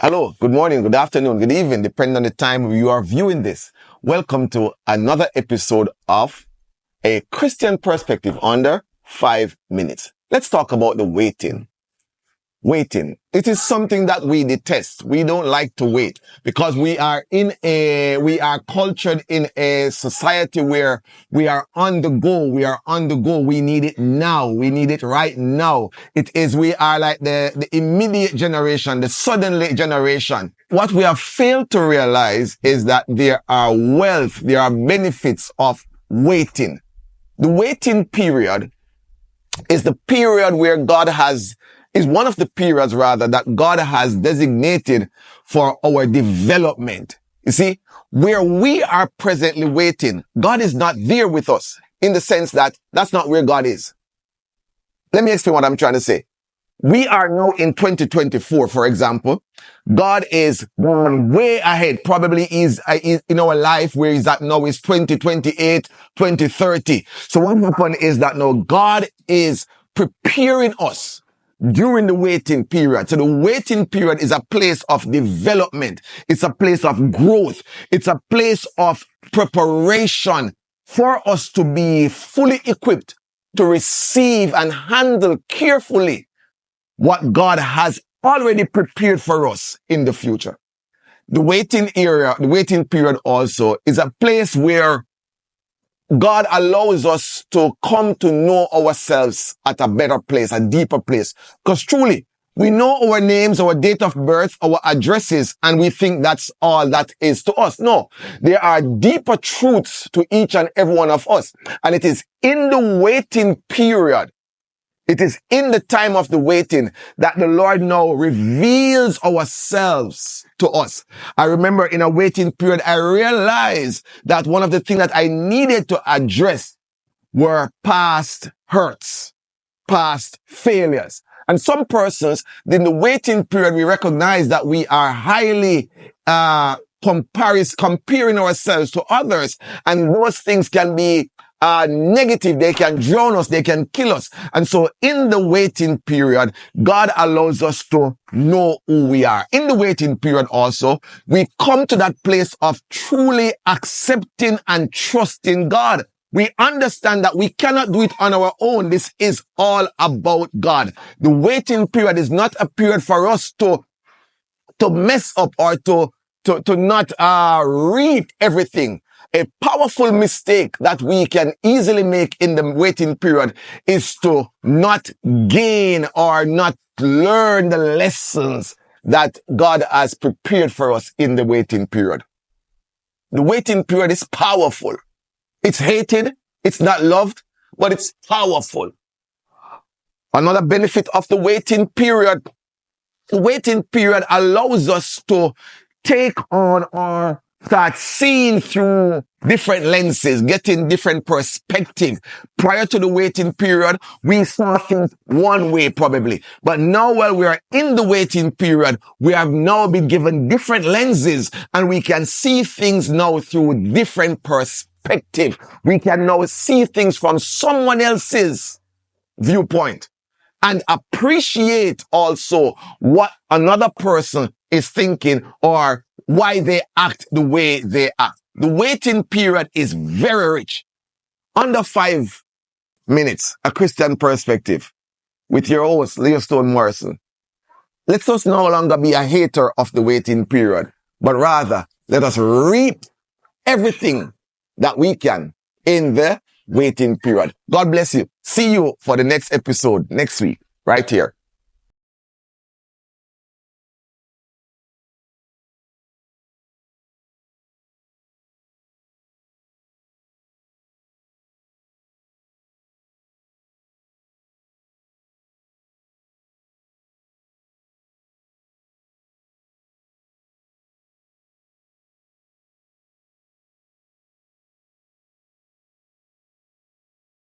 Hello, good morning, good afternoon, good evening, depending on the time you are viewing this. Welcome to another episode of A Christian Perspective under 5 minutes. Let's talk about the waiting. Waiting. It is something that we detest. We don't like to wait because we are cultured in a society where we are on the go. We need it now. We need it right now. We are like the immediate generation, the suddenly generation. What we have failed to realize is that there are benefits of waiting. The waiting period is the period where is one of the periods rather that God has designated for our development. You see, where we are presently waiting, God is not there with us in the sense that that's not where God is. Let me explain what I'm trying to say. We are now in 2024, for example. God is going way ahead. Probably is in our life where he's at now is 2028, 2030. So what happened is that now God is preparing us during the waiting period. So the waiting period is a place of development. It's a place of growth. It's a place of preparation for us to be fully equipped to receive and handle carefully what God has already prepared for us in the future. The waiting period also is a place where God allows us to come to know ourselves at a better place, a deeper place. Because truly, we know our names, our date of birth, our addresses, and we think that's all that is to us. No, there are deeper truths to each and every one of us. And it is in the waiting period, it is in the time of the waiting that the Lord now reveals ourselves to us. I remember in a waiting period, I realized that one of the things that I needed to address were past hurts, past failures. And some persons, in the waiting period, we recognize that we are highly comparing ourselves to others. And those things can be negative. They can drown us. They can kill us. And so in the waiting period, God allows us to know who we are. In the waiting period also, we come to that place of truly accepting and trusting God. We understand that we cannot do it on our own. This is all about God. The waiting period is not a period for us to mess up or to not reap everything. A powerful mistake that we can easily make in the waiting period is to not gain or not learn the lessons that God has prepared for us in the waiting period. The waiting period is powerful. It's hated. It's not loved, but it's powerful. Another benefit of the waiting period allows us to take on or start seeing through different lenses, getting different perspective. Prior to the waiting period, we saw things one way probably. But now while we are in the waiting period, we have now been given different lenses and we can see things now through different perspective. We can now see things from someone else's viewpoint and appreciate also what another person is thinking or why they act the way they act. The waiting period is very rich. Under 5 minutes, A Christian Perspective with your host, Leostone Morrison. Let us no longer be a hater of the waiting period, but rather let us reap everything that we can in the waiting period. God bless you. See you for the next episode next week, right here